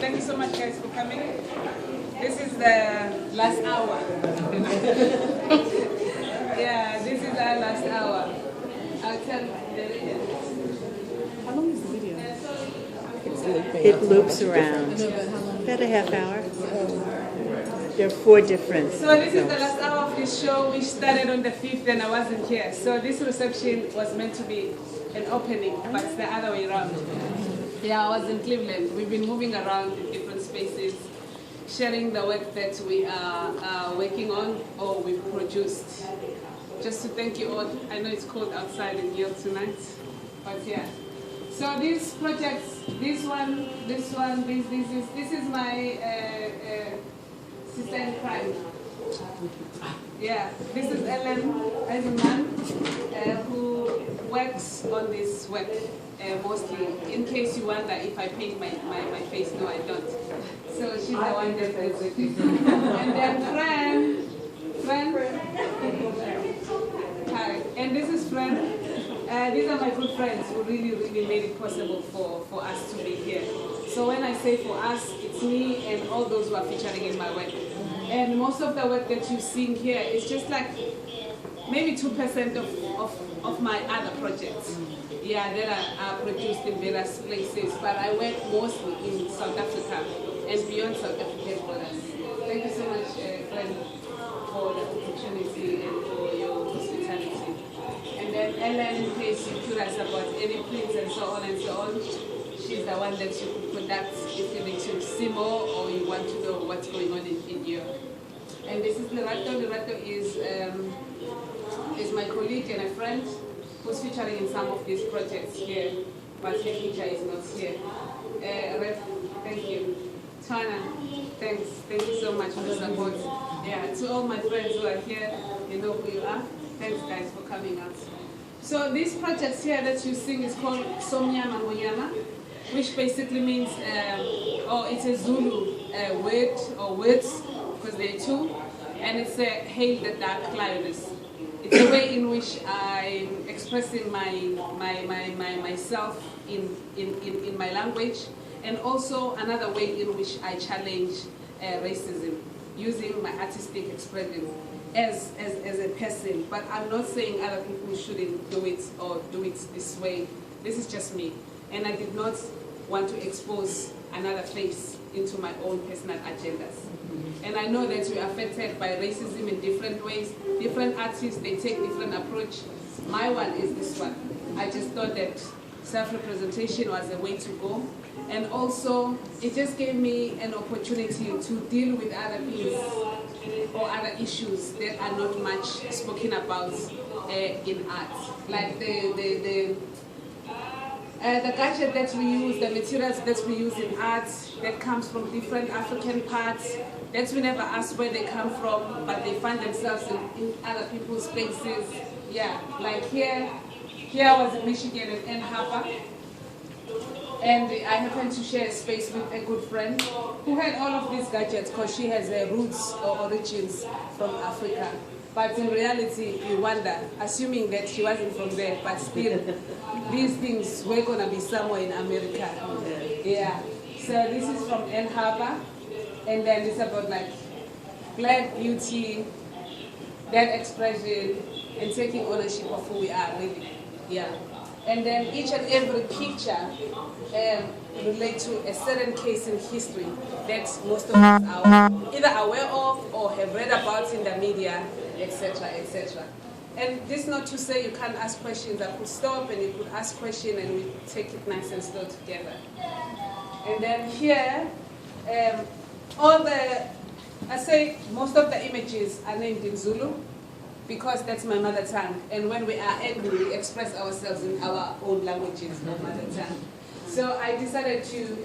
Thank you so much, guys, for coming. This is the last hour. Yeah, this is our last hour. I'll tell the video. How long is the video? It loops around. About a half hour. There are 4 different. So this is the last hour of this show, which started on the 5th, and I wasn't here. So this reception was meant to be an opening, but it's the other way around. Yeah, I was in Cleveland. We've been moving around in different spaces, sharing the work that we are working on or we've produced. Just to thank you all. I know it's cold outside in Yale tonight, but yeah. So these projects, this is my sister in crime. Yeah, this is Ellen Eisenman, who works on this work mostly. In case you wonder if I paint my face, no, I don't. So she's the one that does it. And then Fran. Hi, and this is Fran. These are my good friends who really made it possible for us to be here. So when I say for us, it's me and all those who are featuring in my work. And most of the work that you're seeing here is just like maybe 2% of my other projects. Yeah, that are produced in various places, but I work mostly in South Africa and beyond South African borders. Thank you so much, friend, for the opportunity and for your hospitality. And then Ellen, in case you're curious about any prints and so on, she's the one that you could contact if you need to see more or you want to know what's going on in Europe. And this is Lerato. Lerato is my colleague and a friend who's featuring in some of these projects here, but her feature is not here. Ref, thank you. Tana, thanks. Thank you so much for the support. Yeah, to all my friends who are here, you know who you are. Thanks, guys, for coming out. So these projects here that you sing is called Somnyama Ngonyama, which basically means, it's a Zulu word or words, because there are 2, and it's a Hail the Dark Clouders. It's a way in which I'm expressing myself in my language, and also another way in which I challenge racism, using my artistic expression as a person. But I'm not saying other people shouldn't do it or do it this way. This is just me. And I did not want to expose another face into my own personal agendas. And I know that we're affected by racism in different ways. Different artists, they take different approach. My one is this one. I just thought that self-representation was a way to go. And also, it just gave me an opportunity to deal with other things or other issues that are not much spoken about in art. Like the gadget that we use, the materials that we use in art that comes from different African parts, that we never ask where they come from, but they find themselves in other people's spaces. Yeah, like here I was in Michigan in Ann Arbor, and I happened to share a space with a good friend who had all of these gadgets because she has roots or origins from Africa. But in reality, you wonder, assuming that she wasn't from there, but still, these things were going to be somewhere in America. Yeah. So this is from Ann Arbor, and then it's about like black beauty, that expression, and taking ownership of who we are, really. Yeah. And then each and every picture relates to a certain case in history that most of us are either aware of or have read about in the media, etc., etc. And this not to say you can't ask questions. I could stop and you could ask questions and we take it nice and slow together. And then here, most of the images are named in Zulu because that's my mother tongue. And when we are angry, we express ourselves in our own languages of mother tongue. So I decided to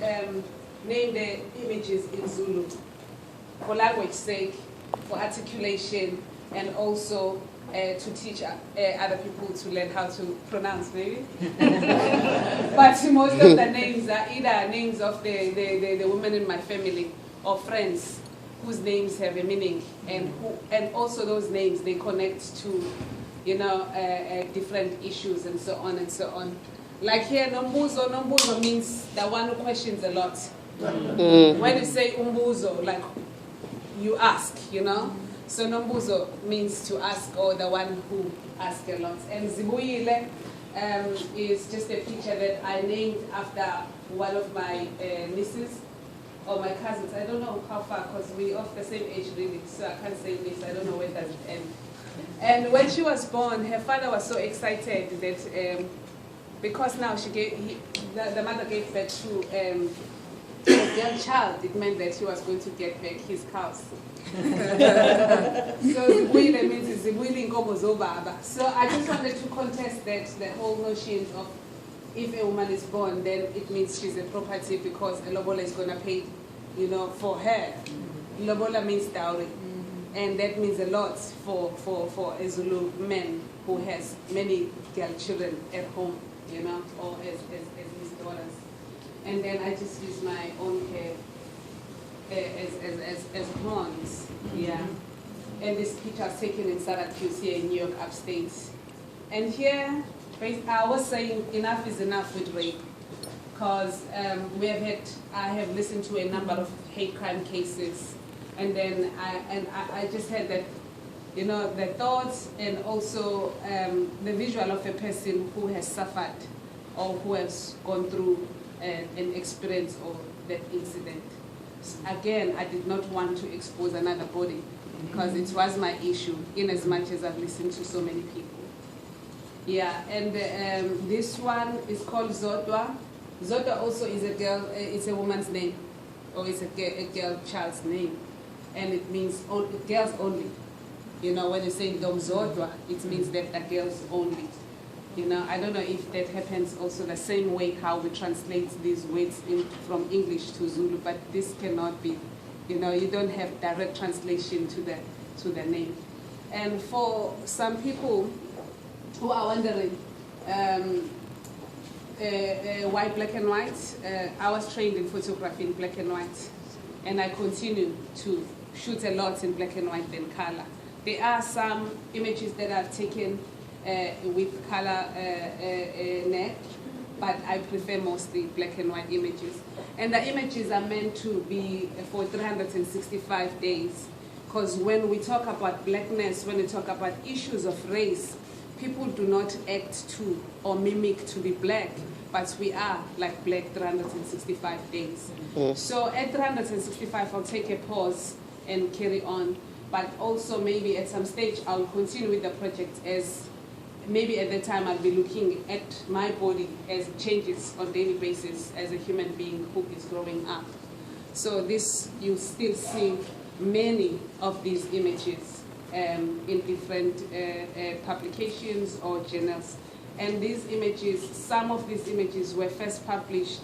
name the images in Zulu for language sake, for articulation, and also to teach other people to learn how to pronounce, maybe. But most of the names are either names of the women in my family or friends whose names have a meaning, and also those names, they connect to, different issues and so on and so on. Like here, Nombuzo means the one who questions a lot. When you say umbuzo, like you ask, you know. So nombuzo means to ask, or the one who asks a lot. And Zibuyile is just a picture that I named after one of my nieces or my cousins. I don't know how far, because we're of the same age really, so I can't say this. I don't know where does it end. And when she was born, her father was so excited that because now the mother gave birth to a young child, it meant that he was going to get back his cows. So Zibuyile means Zibuyile inkomo zobaba. So I just wanted to contest that, the whole notion of if a woman is born, then it means she's a property because a lobola is going to pay, you know, for her. Lobola means dowry. And that means a lot for a Zulu man who has many girl children at home, you know, or as his daughters. And then I just use my own hair as horns, yeah. And this picture was taken in Syracuse here in New York, upstate. And here, I was saying enough is enough with rape, because I have listened to a number of hate crime cases, and then I just had that, you know, the thoughts and also the visual of a person who has suffered or who has gone through an experience of that incident. Again, I did not want to expose another body because it was my issue, in as much as I've listened to so many people. Yeah, and this one is called Zodwa. Zodwa also is a girl, it's a woman's name, or it's a girl child's name. And it means girls only. You know, when you say Dom Zodwa, it means that the girls only. You know, I don't know if that happens also the same way how we translate these words from English to Zulu, but this cannot be. You know, you don't have direct translation to the name. And for some people who are wondering, why black and white? I was trained in photography in black and white, and I continue to shoot a lot in black and white than color. There are some images that are taken with color neck, but I prefer mostly black and white images. And the images are meant to be for 365 days, because when we talk about blackness, when we talk about issues of race, people do not act to or mimic to be black, but we are like black 365 days. So at 365, I'll take a pause and carry on, but also maybe at some stage I'll continue with the project, as maybe at the time I'll be looking at my body as it changes on a daily basis as a human being who is growing up. So this, you still see many of these images in different publications or journals. And these images, some of these images were first published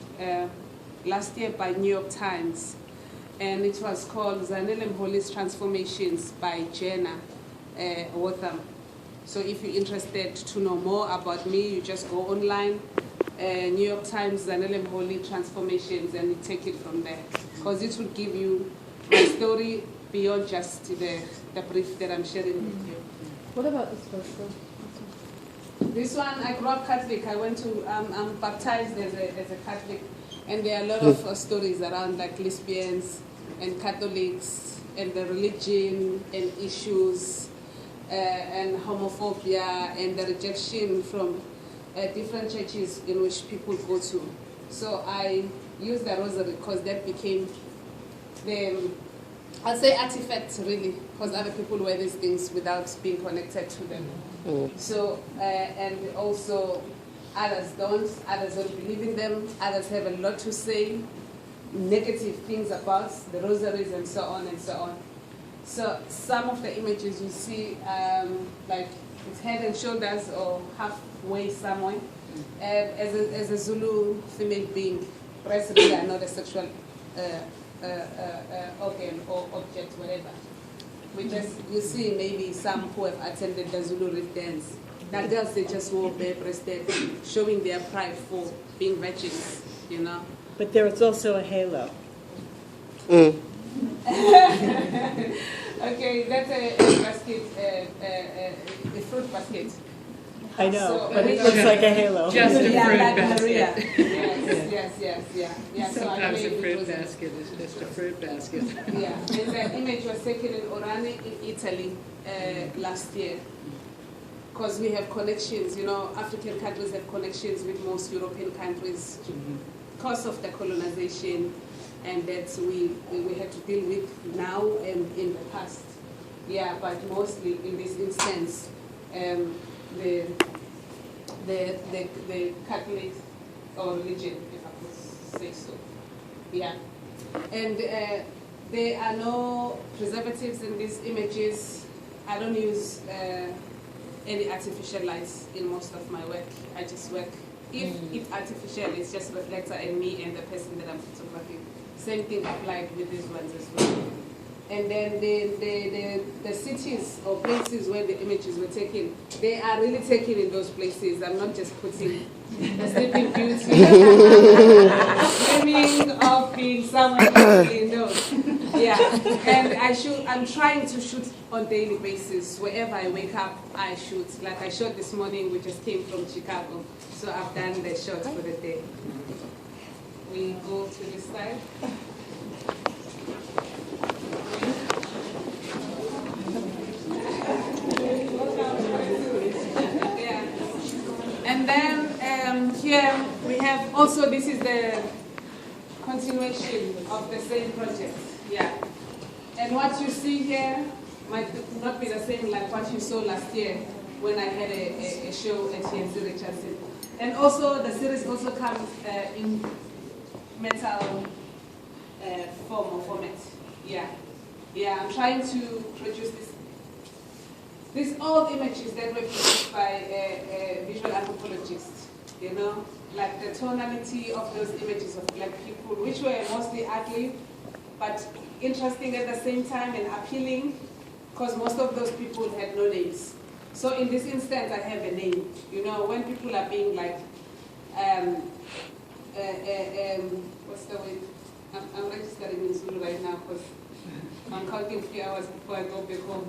last year by New York Times. And it was called Zanele Muholi's Transformations by Jenna Wortham. So if you're interested to know more about me, you just go online, New York Times, Zanele Muholi Transformations, and you take it from there. Because it will give you my story beyond just the brief that I'm sharing with you. What about this photo? This one, I grew up Catholic. I went to, I'm baptized as a Catholic. And there are a lot of stories around like lesbians and Catholics and the religion and issues and homophobia and the rejection from different churches in which people go to. So I used the rosary because that became the, I'll say artifacts really, because other people wear these things without being connected to them. So, and also others don't believe in them, others have a lot to say, negative things about the rosaries and so on and so on. So some of the images you see, like it's head and shoulders or halfway somewhere. As a Zulu female being, breasts really are not a sexual organ or object, whatever. We just, you see maybe some who have attended the Zulu Reef dance. The girls, they just wore bare-breasted, showing their pride for being virgins, you know. But there is also a halo. Okay, that's a basket, a fruit basket. I know, So but it we- looks like a halo. Just a yeah, fruit like basket. Maria. Yeah. So I Sometimes believe a it fruit was- basket is just a fruit basket. Yeah, and that image was taken in Orani in Italy last year. Because we have connections, you know, African countries have connections with most European countries because of the colonization and that we had to deal with now and in the past. Yeah, but mostly in this instance, the Catholic or religion, if I could say so. Yeah. And there are no preservatives in these images. I don't use any artificial lights in most of my work. I just work. If artificial, it's just reflector and me and the person that I'm photographing. Same thing applied with these ones as well. And then the cities or places where the images were taken, they are really taken in those places. I'm not just putting the Sleeping Beauty, dreaming of being somewhere in those. Yeah, and I'm trying to shoot on daily basis. Wherever I wake up, I shoot. Like I shot this morning, we just came from Chicago, so I've done the shots for the day. We go to this side. Yeah. And then here we have also, this is the continuation of the same project. Yeah. And what you see here might not be the same like what you saw last year when I had a show at TNC Richardson. And also the series also comes in metal form or format. Yeah. Yeah, I'm trying to produce these old images that were produced by visual anthropologists, you know, like the tonality of those images of black people, which were mostly ugly, but interesting at the same time and appealing, because most of those people had no names. So in this instance, I have a name. You know, when people are being like, what's the word? I'm registering in Zulu right now because I'm counting 3 hours before I go back home.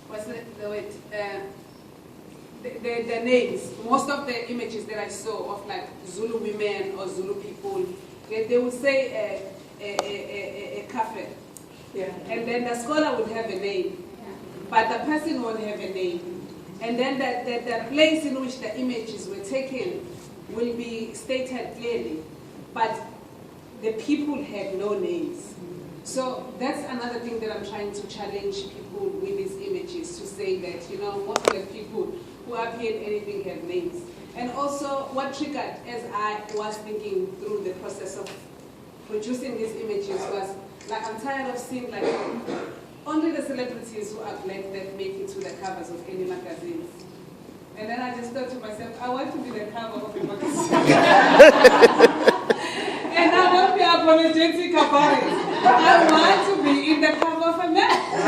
What's the word? The names. Most of the images that I saw of like Zulu women or Zulu people, they would say a cafe. Yeah. And then the scholar would have a name, but the person won't have a name. And then the place in which the images were taken will be stated clearly, but the people had no names. So that's another thing that I'm trying to challenge people with these images, to say that, you know, most of the people who appear in anything have names. And also what triggered, as I was thinking through the process of producing these images, was like, I'm tired of seeing like only the celebrities who are black that make it to the covers of any magazines. And then I just thought to myself, I want to be the cover of a magazine. And I won't be apologetic about it. I want to be in the cover of a magazine.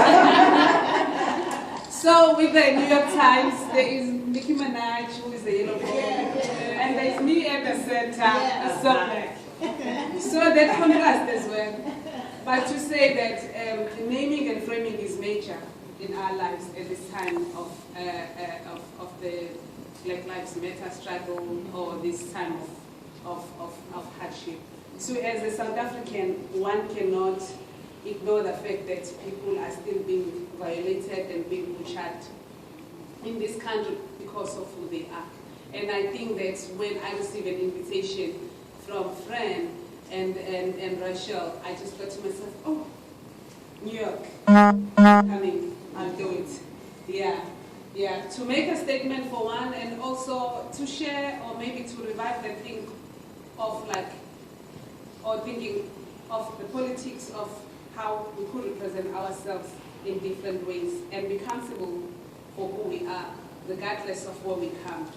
So with the New York Times, there is Nicki Minaj, who is the yellow boy, and there's me at the center, so black. So that contrast as well. But to say that naming and framing is major in our lives at this time of the Black Lives Matter struggle, or this time of hardship. So as a South African, one cannot ignore the fact that people are still being violated and being butchered in this country because of who they are. And I think that when I receive an invitation from Fran and Rachel, I just thought to myself, oh, New York, coming, I'll do it. Yeah, to make a statement for one, and also to share or maybe to revive the thing of like, or thinking of the politics of how we could represent ourselves in different ways and be comfortable for who we are, regardless of where we come.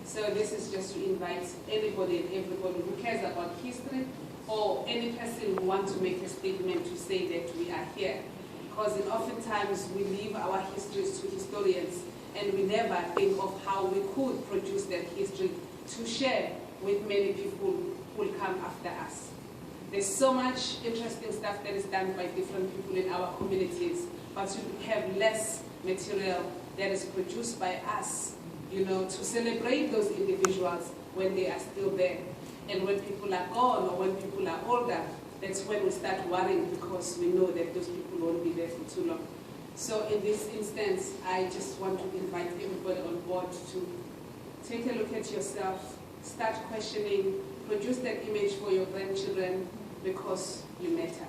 So this is just to invite anybody and everybody who cares about history, or any person who wants to make a statement to say that we are here. Because oftentimes we leave our histories to historians, and we never think of how we could produce that history to share with many people who will come after us. There's so much interesting stuff that is done by different people in our communities, but we have less material that is produced by us, to celebrate those individuals when they are still there. And when people are gone or when people are older, that's when we start worrying because we know that those people won't be there for too long. So in this instance, I just want to invite everybody on board to take a look at yourself, start questioning, produce that image for your grandchildren because you matter.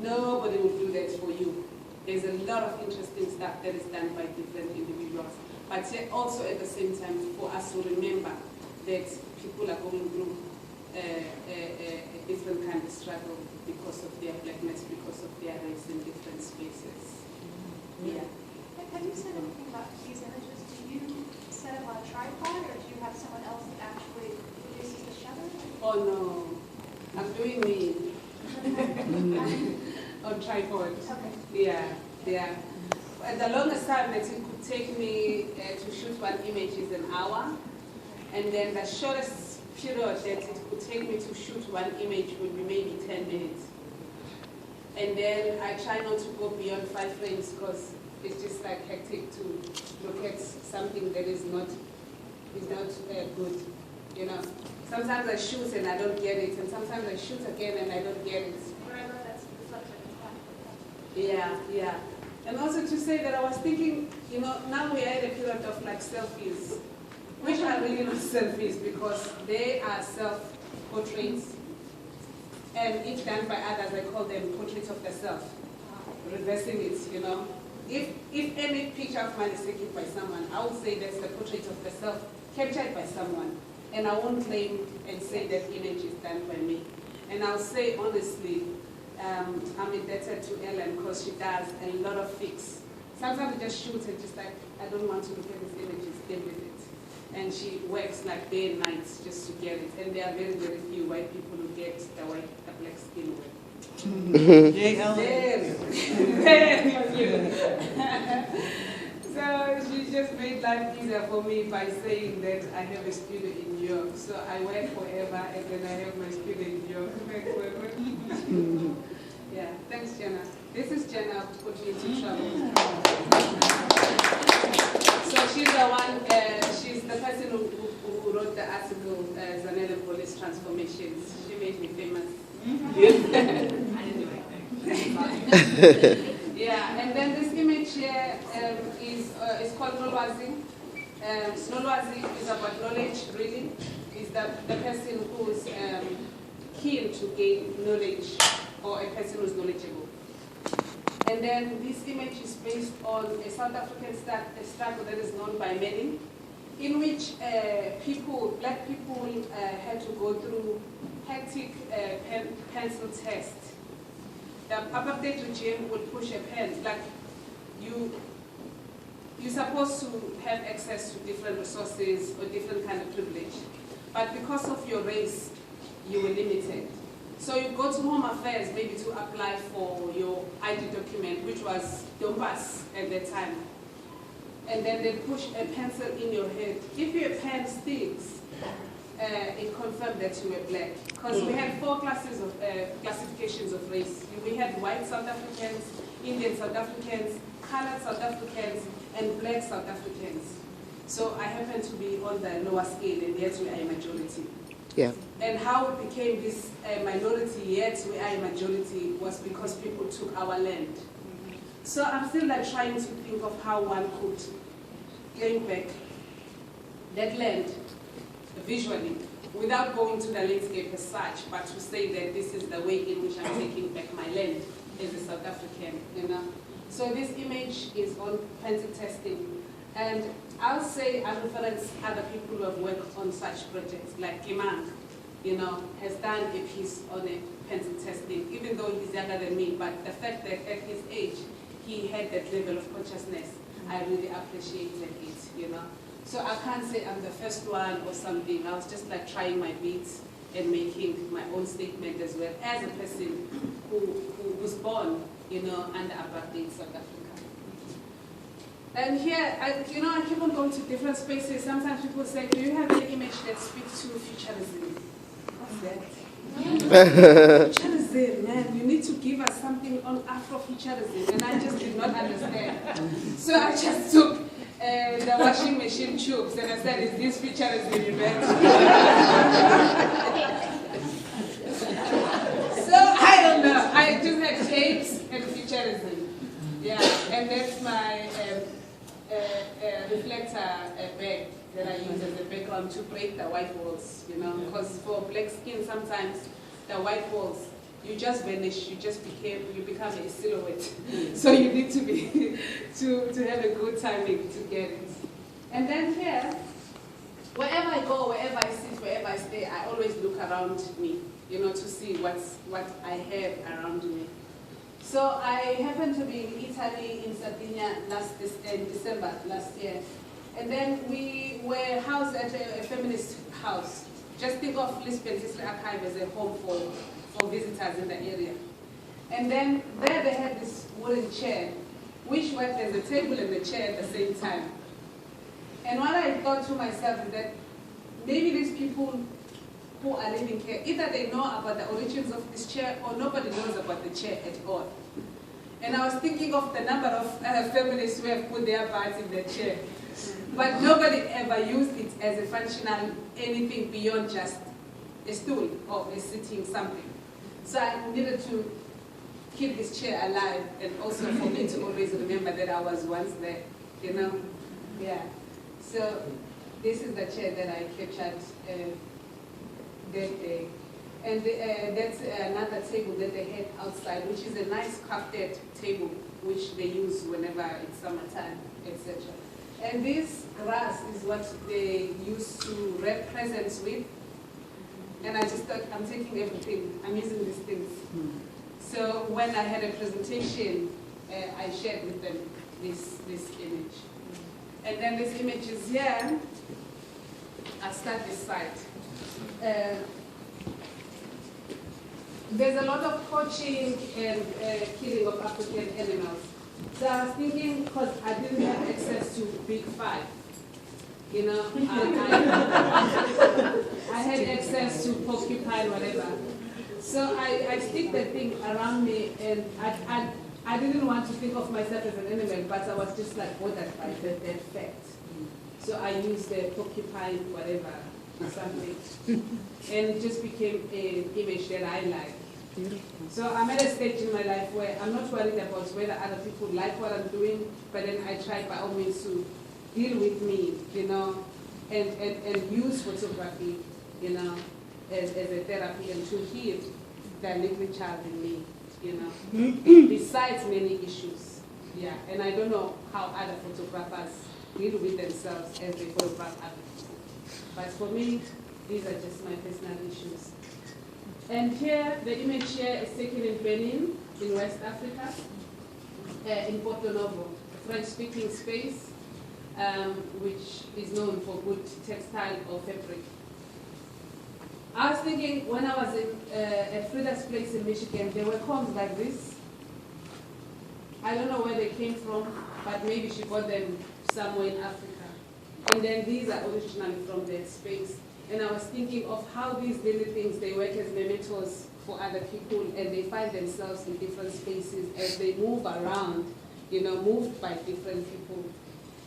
Nobody will do that for you. There's a lot of interesting stuff that is done by different individuals. But also at the same time, for us to remember that people are going through a different kind of struggle because of their blackness, because of their race in different spaces. Yeah. Have you said anything about these images? Do you set them on a tripod, or do you have someone else that actually produces the shutter? Oh no, I'm doing me on tripod. Okay. Yeah. The longest time that it could take me to shoot one image is an hour, and then the shortest period that it could take me to shoot one image would be maybe 10 minutes. And then I try not to go beyond 5 frames because it's just like hectic to look at something that is not good, Sometimes I shoot and I don't get it, and sometimes I shoot again and I don't get it. Remember, that's the subject of Yeah. And also to say that I was thinking, now we are in a period of like selfies, which are really not selfies because they are self-portraits. And if done by others, I call them portraits of the self, reversing it, If any picture of mine is taken by someone, I would say that's the portrait of the self captured by someone. And I won't claim and say that image is done by me. And I'll say honestly, I'm indebted to Ellen because she does a lot of fix. Sometimes I just shoot and just like, I don't want to look at this image, stay with it. And she works like day and night just to get it. And there are very, very few white people who get the black skin work. Yay, Ellen. Very few. So she just made life easier for me by saying that I have a studio in New York. So I work forever and then I have my studio in New York. Yeah, thanks Jenna. This is Jenna who put me into trouble. So she's the one, she's the person who wrote the article, Zanele Muholi's Transformations. She made me famous. I didn't do anything. Yeah, and then this image here is called Nolwazi. Nolwazi is about knowledge, really. Is the person who's keen to gain knowledge or a person who's knowledgeable. And then this image is based on a South African struggle that is known by many, in which black people had to go through hectic pencil tests. The apartheid regime would push a pen, like you're supposed to have access to different resources or different kind of privilege. But because of your race, you were limited. So you go to Home Affairs maybe to apply for your ID document, which was Dompas at that time. And then they push a pencil in your head. If your pen sticks, it confirmed that you were black. Because we had 4 classes of classifications of race. We had white South Africans, Indian South Africans, colored South Africans, and black South Africans. So I happen to be on the lower scale, and yet we are a majority. Yeah. And how it became this minority, yet we are a majority, was because people took our land. So I'm still like trying to think of how one could claim back that land visually, without going to the landscape as such, but to say that this is the way in which I'm taking back my land as a South African, So this image is on pencil testing. And I'll say I reference other people who have worked on such projects, like Kimang, has done a piece on a pencil testing, even though he's younger than me, but the fact that at his age, he had that level of consciousness, I really appreciated it, So I can't say I'm the first one or something. I was just like trying my bits and making my own statement as well, as a person who was born, under apartheid South Africa. And here, I keep on going to different spaces. Sometimes people say, do you have an image that speaks to futurism? What's that? Futurism. futurism, man, you need to give us something on Afrofuturism. And I just did not understand. So I just took the washing machine tubes and I said, is this futurism event? So I don't know. I just had tapes and futurism. Yeah, and that's my reflector bag that I use as a background to break the white walls, you know, because for black skin sometimes the white walls, you just vanish, you become a silhouette. So you need to be, to have a good timing to get it. And then here, wherever I go, wherever I sit, wherever I stay, I always look around me, you know, to see what I have around me. So I happened to be in Italy, in Sardinia in December last year. And then we were housed at a feminist house. Just think of Lisbon History Archive as a home for visitors in the area. And then there they had this wooden chair, which worked as a table and a chair at the same time. And what I thought to myself is that maybe these people who are living here, either they know about the origins of this chair or nobody knows about the chair at all. And I was thinking of the number of feminists who have put their butts in the chair. But nobody ever used it as a functional anything beyond just a stool or a sitting something. So I needed to keep this chair alive and also for me to always remember that I was once there, you know? Yeah. So this is the chair that I captured that day. And that's another table that they had outside, which is a nice crafted table, which they use whenever it's summertime, etc. And this grass is what they used to wrap presents with. And I just thought, I'm taking everything, I'm using these things. So when I had a presentation, I shared with them this image. And then this image is here. I'll start this side. There's a lot of poaching and killing of African animals. So I was thinking, because I didn't have access to Big Five, you know, I had access to porcupine, whatever. So I stick the thing around me, and I didn't want to think of myself as an animal, but I was just like bothered by that fact. So I used the porcupine, whatever, or something, and it just became an image that I like. So I'm at a stage in my life where I'm not worried about whether other people like what I'm doing, but then I try by all means to deal with me, you know, and use photography, you know, as a therapy and to heal the little child in me, you know, besides many issues. Yeah, and I don't know how other photographers deal with themselves as they photograph other people. But for me, these are just my personal issues. And here, the image here is taken in Benin, in West Africa, in Porto Novo, a French-speaking space, which is known for good textile or fabric. I was thinking, when I was at Frida's place in Michigan, there were combs like this. I don't know where they came from, but maybe she got them somewhere in Africa. And then these are originally from that space. And I was thinking of how these little things, they work as mementos for other people, and they find themselves in different spaces as they move around, you know, moved by different people.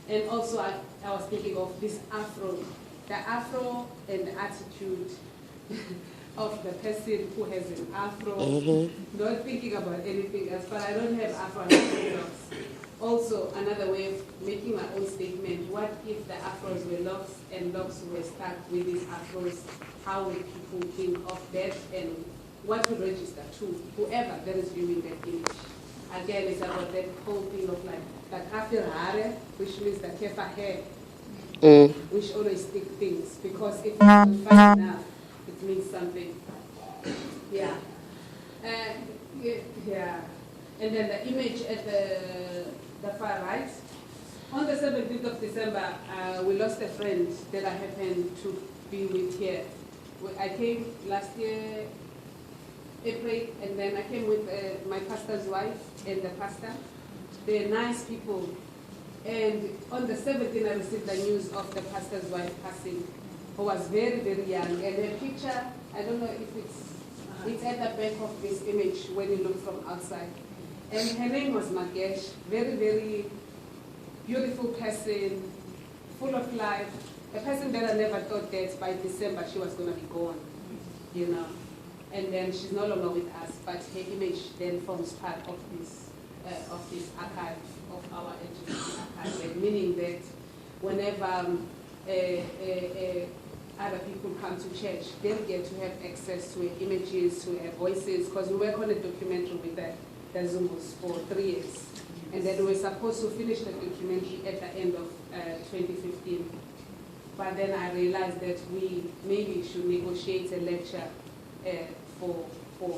And also I was thinking of this afro, the afro and the attitude of the person who has an afro, not thinking about anything else, but I don't have afro locks. Also, another way of making my own statement, what if the afros were locks and locks were stuck with these afros? How would people think of that, and what would register to whoever that is viewing that image? Again, it's about that whole thing of like the kafir hare, which means the kefa hair, which always stick things, because if it's not fast enough, it means something. Yeah. Yeah. And then the image at the far right. On the 17th of December, we lost a friend that I happened to be with here. I came last year, April, and then I came with my pastor's wife and the pastor. They're nice people. And on the 17th, I received the news of the pastor's wife passing, who was very, very young. And her picture, I don't know if it's, It's at the back of this image when you look from outside. And her name was Magesh, very, very beautiful person, full of life, a person that I never thought that by December she was going to be gone, you know. And then she's no longer with us, but her image then forms part of this archive, of our LGBT archive, meaning that whenever other people come to church, they'll get to have access to her images, to her voices, because we work on a documentary with the Zumbos for 3 years. And then we were supposed to finish the documentary at the end of 2015. But then I realized that we maybe should negotiate a lecture for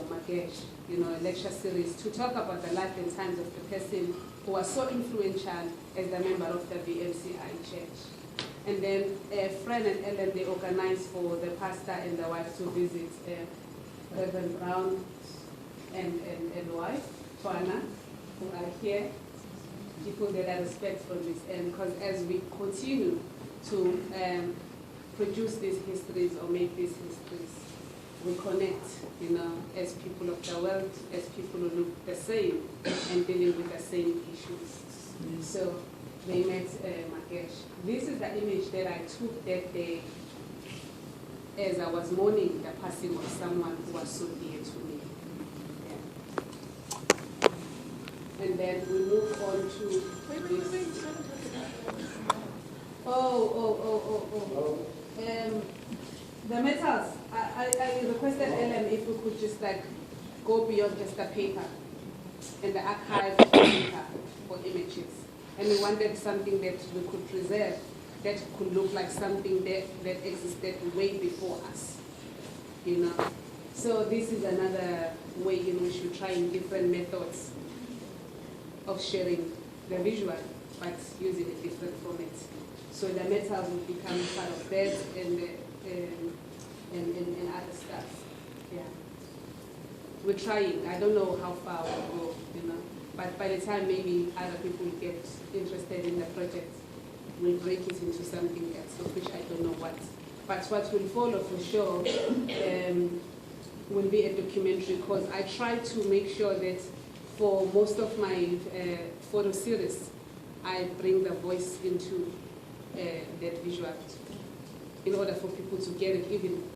Magesh, you know, a lecture series to talk about the life and times of the person who was so influential as the member of the BMCI church. And then Fran and Ellen, they organized for the pastor and the wife to visit Reverend Brown and wife, Twana, who are here, people that I respect from this end, because as we continue to produce these histories or make these histories, we connect, you know, as people of the world, as people who look the same and dealing with the same issues. So they met Magesh. This is the image that I took that day as I was mourning the passing of someone who was so dear to me. Yeah. And then we move on to this. The metals. I requested Ellen if we could just like go beyond just the paper and the archive paper for images. And we wanted something that we could preserve that could look like something that existed way before us, you know. So this is another way in which we try different methods of sharing the visual, but using a different format. So the metals will become part of that and other stuff. Yeah. We're trying. I don't know how far we'll go, you know. But by the time maybe other people get interested in the project, we'll break it into something else, of which I don't know what. But what will follow for sure will be a documentary, because I try to make sure that for most of my photo series, I bring the voice into that visual in order for people to get it even